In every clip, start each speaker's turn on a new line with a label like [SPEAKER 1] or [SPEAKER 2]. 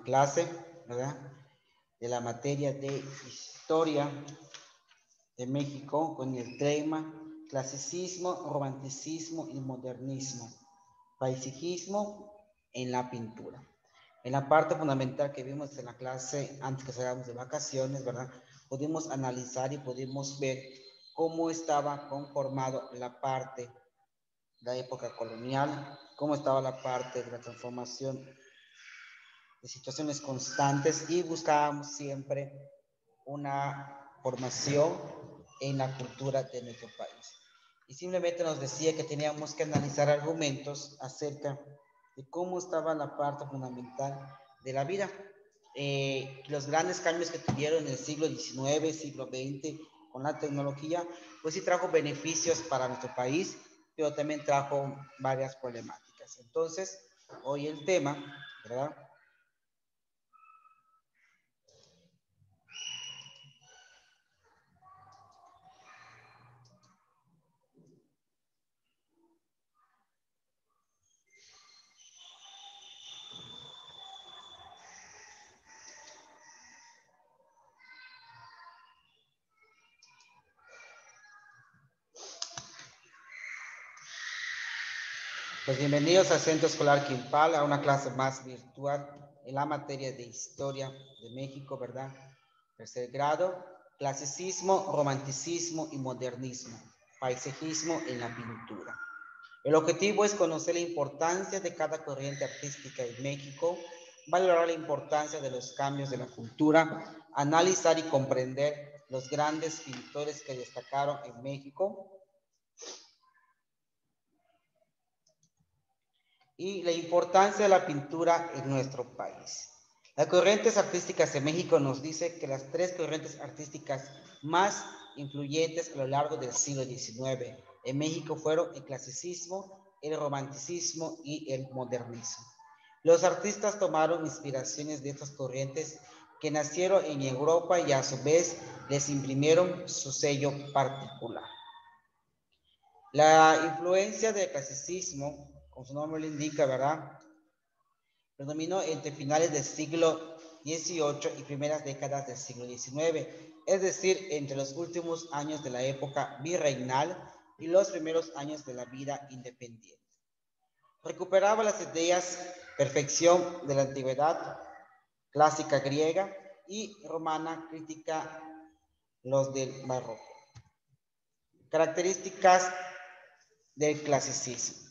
[SPEAKER 1] clase, ¿verdad? De la materia de Historia de México con el tema Clasicismo, Romanticismo y Modernismo, Paisajismo en la pintura. En la parte fundamental que vimos en la clase antes que salgamos de vacaciones, ¿verdad? Pudimos analizar y pudimos ver cómo estaba conformado la parte de la época colonial, cómo estaba la parte de la transformación de situaciones constantes y buscábamos siempre una formación en la cultura de nuestro país. Y simplemente nos decía que teníamos que analizar argumentos acerca de cómo estaba la parte fundamental de la vida. Los grandes cambios que tuvieron en el siglo XIX, siglo XX, con la tecnología, pues sí trajo beneficios para nuestro país, pero también trajo varias problemáticas. Entonces, hoy el tema, ¿verdad? Pues bienvenidos al Centro Escolar Quimpal, a una clase más virtual en la materia de Historia de México, ¿verdad? Tercer grado, Clasicismo, Romanticismo y Modernismo, Paisajismo en la pintura. El objetivo es conocer la importancia de cada corriente artística en México, valorar la importancia de los cambios de la cultura, analizar y comprender los grandes pintores que destacaron en México, y la importancia de la pintura en nuestro país. Las corrientes artísticas de México nos dice que las tres corrientes artísticas más influyentes a lo largo del siglo XIX en México fueron el clasicismo, el romanticismo y el modernismo. Los artistas tomaron inspiraciones de estas corrientes que nacieron en Europa y a su vez les imprimieron su sello particular. La influencia del clasicismo, como su nombre lo indica, ¿verdad?, predominó entre finales del siglo XVIII y primeras décadas del siglo XIX, es decir, entre los últimos años de la época virreinal y los primeros años de la vida independiente. Recuperaba las ideas perfección de la antigüedad clásica griega y romana, crítica los del barroco. Características del clasicismo.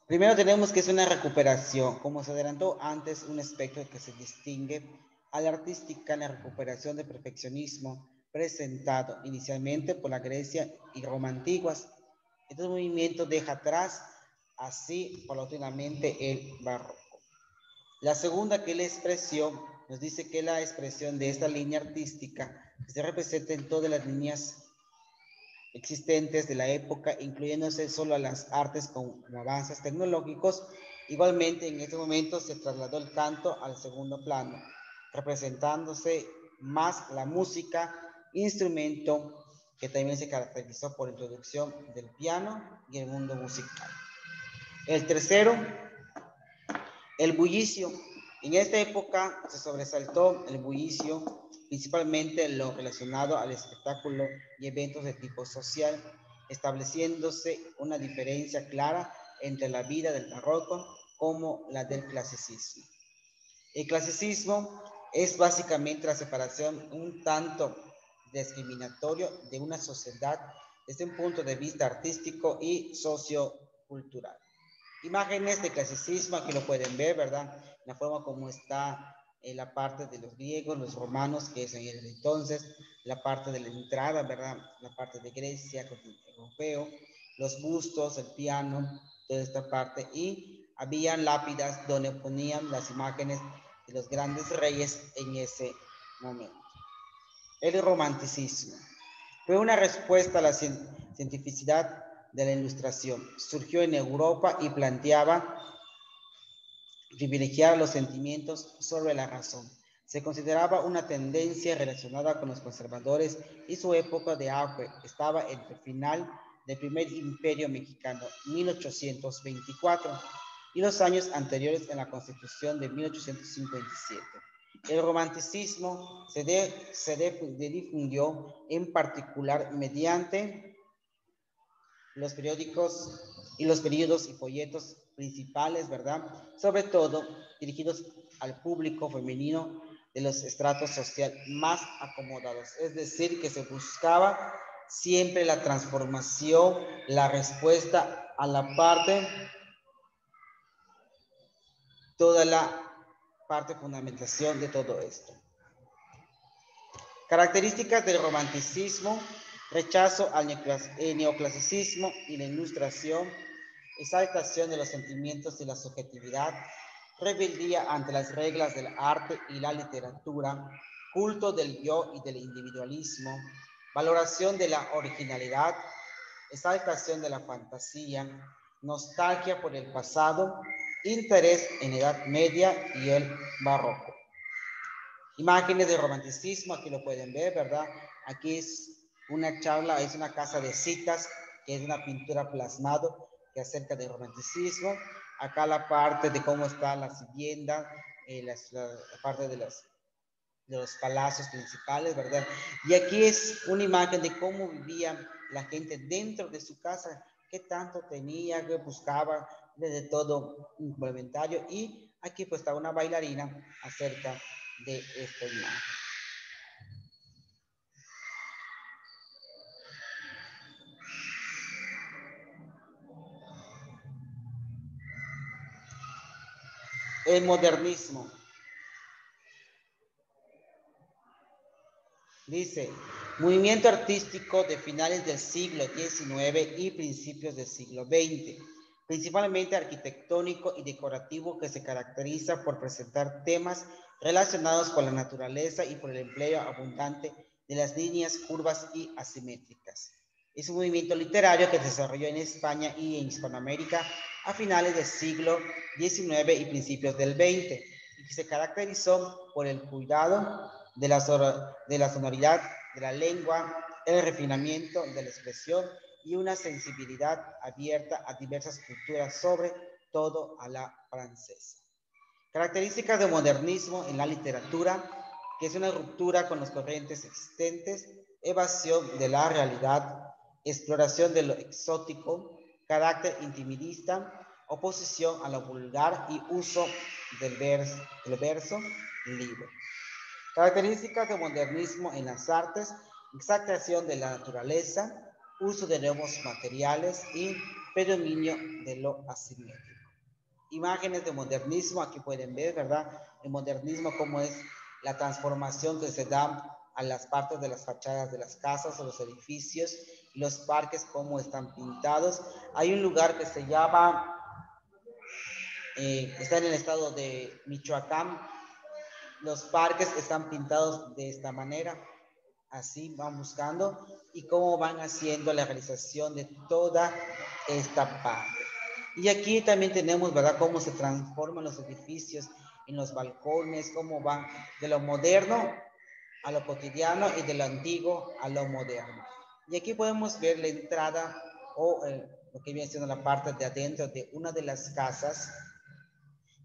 [SPEAKER 1] Primero tenemos que es una recuperación, como se adelantó antes, un aspecto que se distingue a la artística en la recuperación del perfeccionismo presentado inicialmente por la Grecia y Roma antiguas. Este movimiento deja atrás, así paulatinamente, el barroco. La segunda, que es la expresión, nos dice que la expresión de esta línea artística se representa en todas las líneas existentes de la época, incluyéndose solo a las artes con avances tecnológicos. Igualmente, en este momento se trasladó el canto al segundo plano, representándose más la música, instrumento que también se caracterizó por la introducción del piano y el mundo musical. El tercero, el bullicio. En esta época se sobresaltó el bullicio, principalmente lo relacionado al espectáculo y eventos de tipo social, estableciéndose una diferencia clara entre la vida del barroco como la del clasicismo. El clasicismo es básicamente la separación un tanto discriminatorio de una sociedad desde un punto de vista artístico y sociocultural. Imágenes de clasicismo, aquí lo pueden ver, ¿verdad? La forma como está en la parte de los griegos, los romanos, que es en el entonces, la parte de la entrada, ¿verdad? La parte de Grecia, europeo, los bustos, el piano, toda esta parte, y habían lápidas donde ponían las imágenes de los grandes reyes en ese momento. El romanticismo fue una respuesta a la cientificidad de la Ilustración. Surgió en Europa y planteaba privilegiar los sentimientos sobre la razón. Se consideraba una tendencia relacionada con los conservadores y su época de auge estaba entre el final del primer imperio mexicano, 1824, y los años anteriores en la Constitución de 1857. El romanticismo se difundió en particular mediante los periódicos y los periodos y folletos principales, ¿verdad? Sobre todo dirigidos al público femenino de los estratos sociales más acomodados. Es decir, que se buscaba siempre la transformación, la respuesta a la parte, toda la parte fundamentación de todo esto. Características del romanticismo: rechazo al neoclasicismo y la ilustración, exaltación de los sentimientos y la subjetividad, rebeldía ante las reglas del arte y la literatura, culto del yo y del individualismo, valoración de la originalidad, exaltación de la fantasía, nostalgia por el pasado, interés en la Edad Media y el Barroco. Imágenes de romanticismo, aquí lo pueden ver, ¿verdad? Aquí es una charla, es una casa de citas, que es una pintura plasmado que acerca del romanticismo. Acá la parte de cómo está la vivienda, la parte de los palacios principales, ¿verdad? Y aquí es una imagen de cómo vivía la gente dentro de su casa, qué tanto tenía, qué buscaba, desde todo complementario. Y aquí pues está una bailarina acerca de esta imagen. El modernismo. Dice, movimiento artístico de finales del siglo XIX y principios del siglo XX, principalmente arquitectónico y decorativo, que se caracteriza por presentar temas relacionados con la naturaleza y por el empleo abundante de las líneas curvas y asimétricas. Es un movimiento literario que se desarrolló en España y en Hispanoamérica a finales del siglo XIX y principios del XX, y que se caracterizó por el cuidado de la sonoridad de la lengua, el refinamiento de la expresión y una sensibilidad abierta a diversas culturas, sobre todo a la francesa. Características de modernismo en la literatura, que es una ruptura con las corrientes existentes, evasión de la realidad, exploración de lo exótico, carácter intimidista, oposición a lo vulgar y uso del verso libre. Características de modernismo en las artes: exaltación de la naturaleza, uso de nuevos materiales y predominio de lo asimétrico. Imágenes de modernismo, aquí pueden ver, ¿verdad? El modernismo, cómo es la transformación que se da a las partes de las fachadas de las casas o los edificios, y los parques, cómo están pintados. Hay un lugar que se llama, está en el estado de Michoacán. Los parques están pintados de esta manera, así van buscando y cómo van haciendo la realización de toda esta parte. Y aquí también tenemos, ¿verdad?, cómo se transforman los edificios en los balcones, cómo van de lo moderno a lo cotidiano y de lo antiguo a lo moderno. Y aquí podemos ver la entrada o lo que viene siendo la parte de adentro de una de las casas,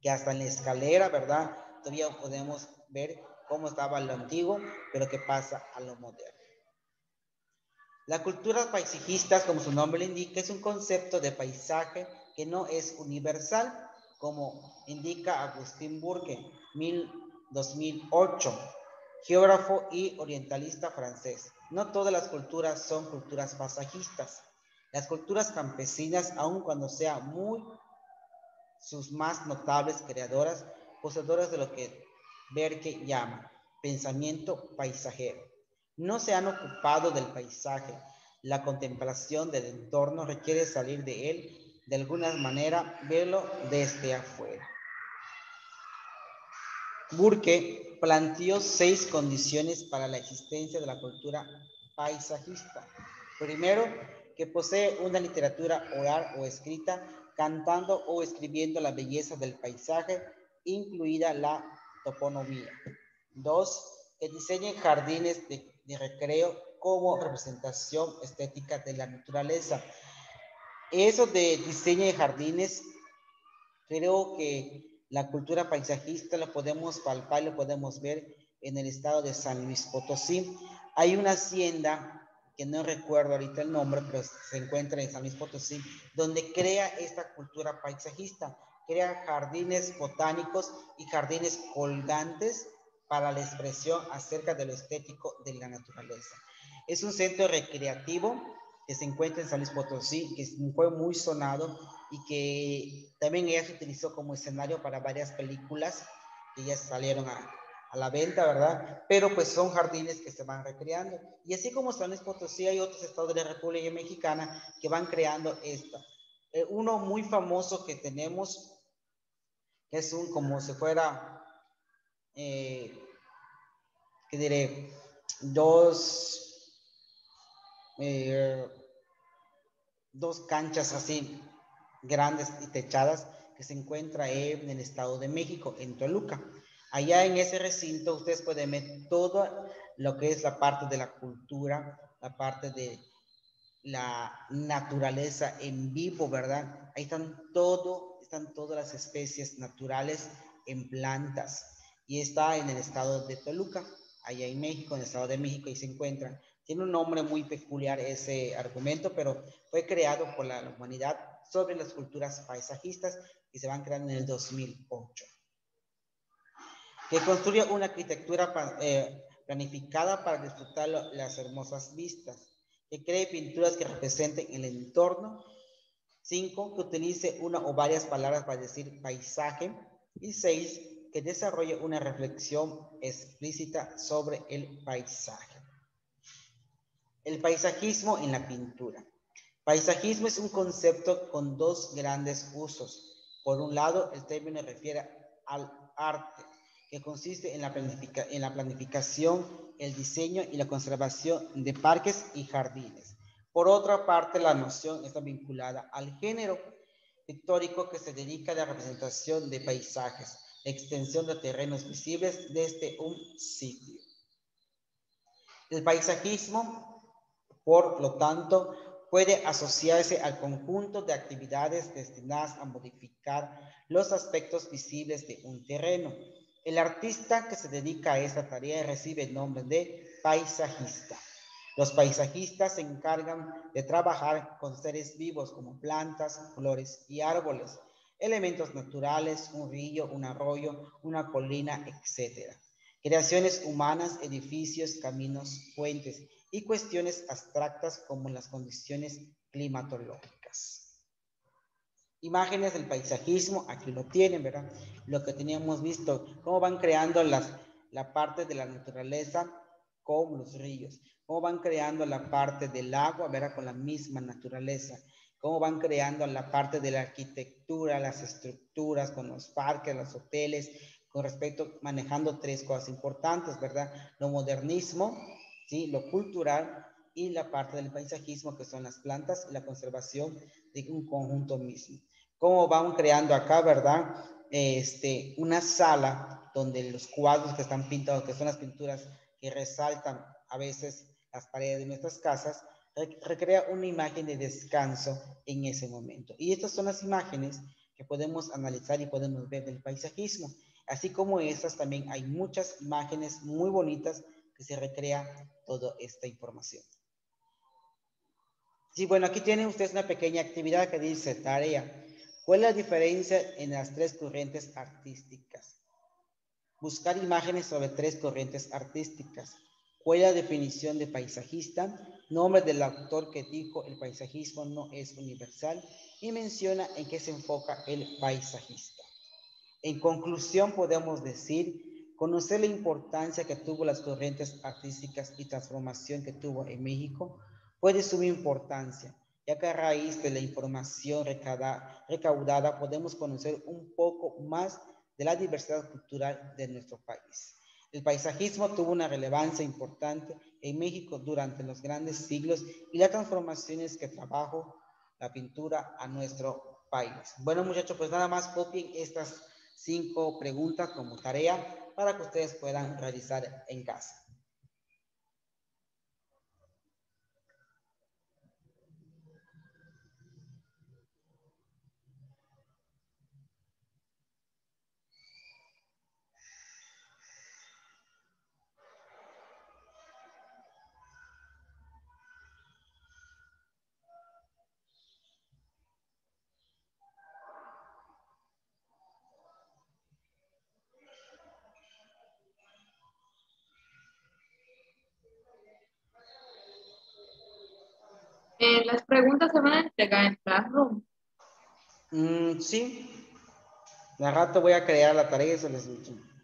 [SPEAKER 1] que hasta en la escalera, ¿verdad?, todavía podemos ver cómo estaba lo antiguo, pero qué pasa a lo moderno. La cultura paisajista, como su nombre le indica, es un concepto de paisaje que no es universal, como indica Agustín Burke, 2008, geógrafo y orientalista francés. No todas las culturas son culturas paisajistas. Las culturas campesinas, aun cuando sean sus más notables creadoras, poseedoras de lo que Burke llama pensamiento paisajero, no se han ocupado del paisaje. La contemplación del entorno requiere salir de él, de alguna manera verlo desde afuera. Burke planteó 6 condiciones para la existencia de la cultura paisajista. Primero, que posee una literatura oral o escrita, cantando o escribiendo la belleza del paisaje, incluida la toponimia. 2, que diseñe jardines de recreo como representación estética de la naturaleza. Eso de diseño de jardines Creo que la cultura paisajista lo podemos palpar, lo podemos ver en el estado de San Luis Potosí. Hay una hacienda que no recuerdo ahorita el nombre, pero se encuentra en San Luis Potosí, donde crea esta cultura paisajista, crea jardines botánicos y jardines colgantes para la expresión acerca de lo estético de la naturaleza. Es un centro recreativo que se encuentra en San Luis Potosí, que fue muy sonado y que también ella se utilizó como escenario para varias películas que ya salieron a la venta, ¿verdad? Pero pues son jardines que se van recreando. Y así como San Luis Potosí, hay otros estados de la República Mexicana que van creando esto. Uno muy famoso que tenemos, que es un, como si fuera, ¿qué diré? Eh, dos canchas así grandes y techadas que se encuentra en el Estado de México, en Toluca. Allá en ese recinto ustedes pueden ver todo lo que es la parte de la cultura, la parte de la naturaleza en vivo, ¿verdad? Ahí están todas las especies naturales en plantas y está en el estado de Toluca, allá en México, en el estado de México, y se encuentran. Tiene un nombre muy peculiar ese argumento, pero fue creado por la humanidad sobre las culturas paisajistas y se van creando en el 2008. Que construye una arquitectura planificada para disfrutar las hermosas vistas, que cree pinturas que representen el entorno. 5, que utilice una o varias palabras para decir paisaje. Y 6, que desarrolle una reflexión explícita sobre el paisaje. El paisajismo en la pintura. Paisajismo es un concepto con dos grandes usos. Por un lado, el término refiere al arte, que consiste en la planificación, el diseño y la conservación de parques y jardines. Por otra parte, la noción está vinculada al género pictórico que se dedica a la representación de paisajes, extensión de terrenos visibles desde un sitio. El paisajismo, por lo tanto, puede asociarse al conjunto de actividades destinadas a modificar los aspectos visibles de un terreno. El artista que se dedica a esta tarea recibe el nombre de paisajista. Los paisajistas se encargan de trabajar con seres vivos como plantas, flores y árboles, elementos naturales, un río, un arroyo, una colina, etc. Creaciones humanas, edificios, caminos, puentes y cuestiones abstractas como las condiciones climatológicas. Imágenes del paisajismo, aquí lo tienen, ¿verdad? Lo que teníamos visto, cómo van creando la parte de la naturaleza con los ríos, cómo van creando la parte del agua, ¿verdad? Con la misma naturaleza, cómo van creando la parte de la arquitectura, las estructuras, con los parques, los hoteles, con respecto, manejando tres cosas importantes, ¿verdad? Lo modernismo, ¿sí? Lo cultural y la parte del paisajismo, que son las plantas y la conservación de un conjunto mismo. Cómo van creando acá, ¿verdad? Una sala donde los cuadros que están pintados, que son las pinturas que resaltan a veces las paredes de nuestras casas, recrea una imagen de descanso en ese momento. Y estas son las imágenes que podemos analizar y podemos ver del paisajismo. Así como estas, también hay muchas imágenes muy bonitas que se recrea toda esta información. Sí, bueno, aquí tienen ustedes una pequeña actividad que dice tarea. ¿Cuál es la diferencia en las tres corrientes artísticas? Buscar imágenes sobre tres corrientes artísticas. ¿Cuál es la definición de paisajista? Nombre del autor que dijo el paisajismo no es universal y menciona en qué se enfoca el paisajista. En conclusión, podemos decir, conocer la importancia que tuvo las corrientes artísticas y transformación que tuvo en México fue de suma importancia, ya que a raíz de la información recaudada podemos conocer un poco más de la diversidad cultural de nuestro país. El paisajismo tuvo una relevancia importante en México durante los grandes siglos y las transformaciones que trajo la pintura a nuestro país. Bueno, muchachos, pues nada más copien estas 5 preguntas como tarea para que ustedes puedan realizar en casa.
[SPEAKER 2] Las preguntas se van a entregar en Classroom.
[SPEAKER 1] Sí, de rato voy a crear la tarea y se les envío.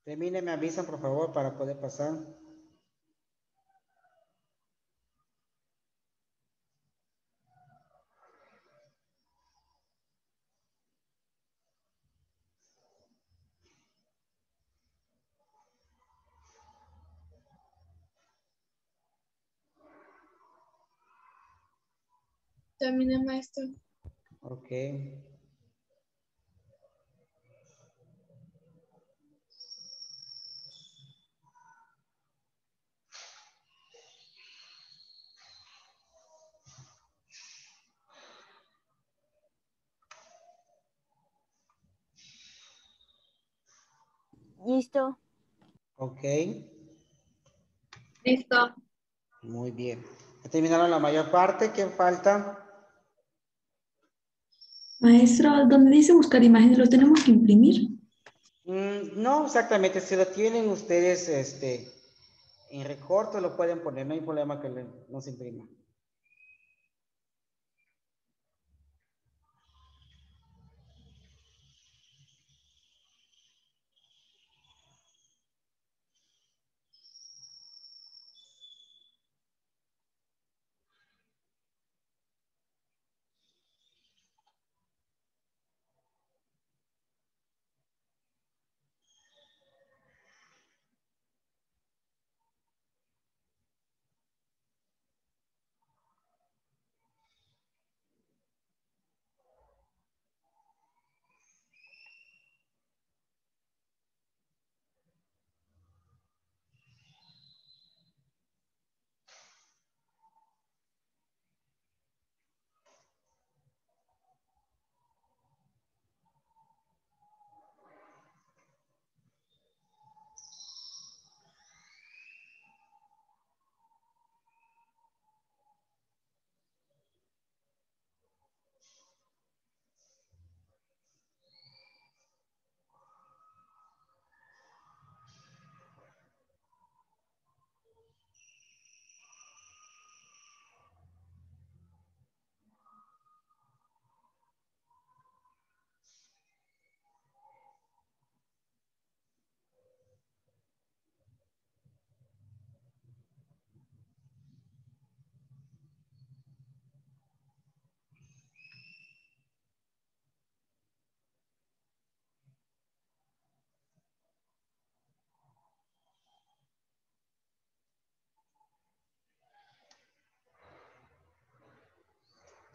[SPEAKER 1] Termine, me avisan por favor para poder pasar.
[SPEAKER 2] Terminé, maestro.
[SPEAKER 1] Ok.
[SPEAKER 3] Listo.
[SPEAKER 1] Ok.
[SPEAKER 2] Listo.
[SPEAKER 1] Muy bien. Ya terminaron la mayor parte. ¿Qué falta?
[SPEAKER 4] Maestro, donde dice buscar imágenes, ¿lo tenemos que imprimir?
[SPEAKER 1] No, exactamente. Si lo tienen ustedes en recorte, lo pueden poner. No hay problema que no se imprima.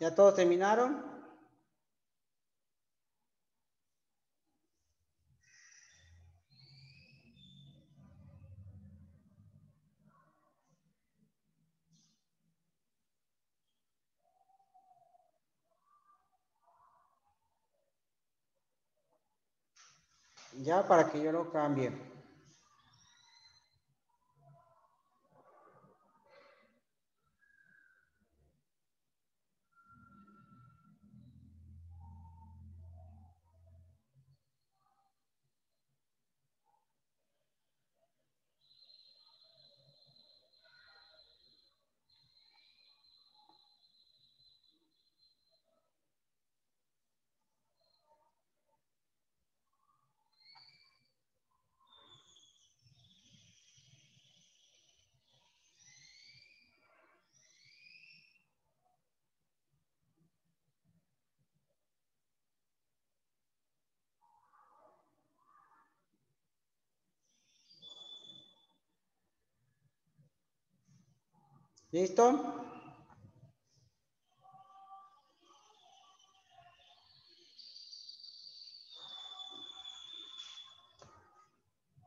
[SPEAKER 1] ¿Ya todos terminaron? Ya para que yo lo cambie. ¿Listo?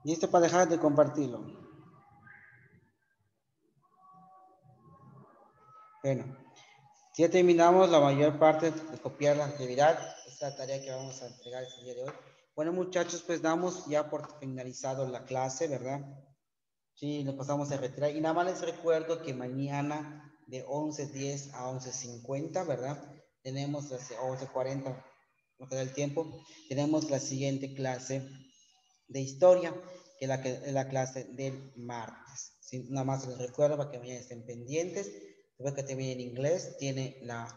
[SPEAKER 1] ¿Listo para dejar de compartirlo? Bueno, ya terminamos la mayor parte de copiar la actividad. Esta es la tarea que vamos a entregar este día de hoy. Bueno, muchachos, pues damos ya por finalizado la clase, ¿verdad? Sí, nos pasamos a retirar. Y nada más les recuerdo que mañana de 11:10 a 11:50, ¿verdad? Tenemos las 11:40, no queda el tiempo. Tenemos la siguiente clase de historia, que es la clase del martes. ¿Sí? Nada más les recuerdo para que mañana estén pendientes. Después que termine en inglés, tiene la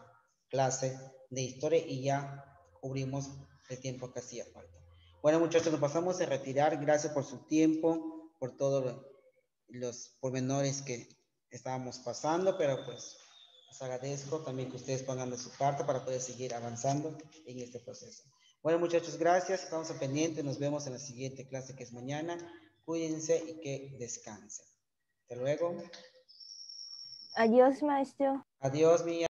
[SPEAKER 1] clase de historia y ya cubrimos el tiempo que hacía falta. Bueno, muchachos, nos pasamos a retirar. Gracias por su tiempo, por todos los pormenores que estábamos pasando, pero pues les agradezco también que ustedes pongan de su parte para poder seguir avanzando en este proceso. Bueno, muchachos, gracias. Estamos al pendiente. Nos vemos en la siguiente clase que es mañana. Cuídense y que descansen. Hasta luego.
[SPEAKER 3] Adiós, maestro.
[SPEAKER 1] Adiós, mi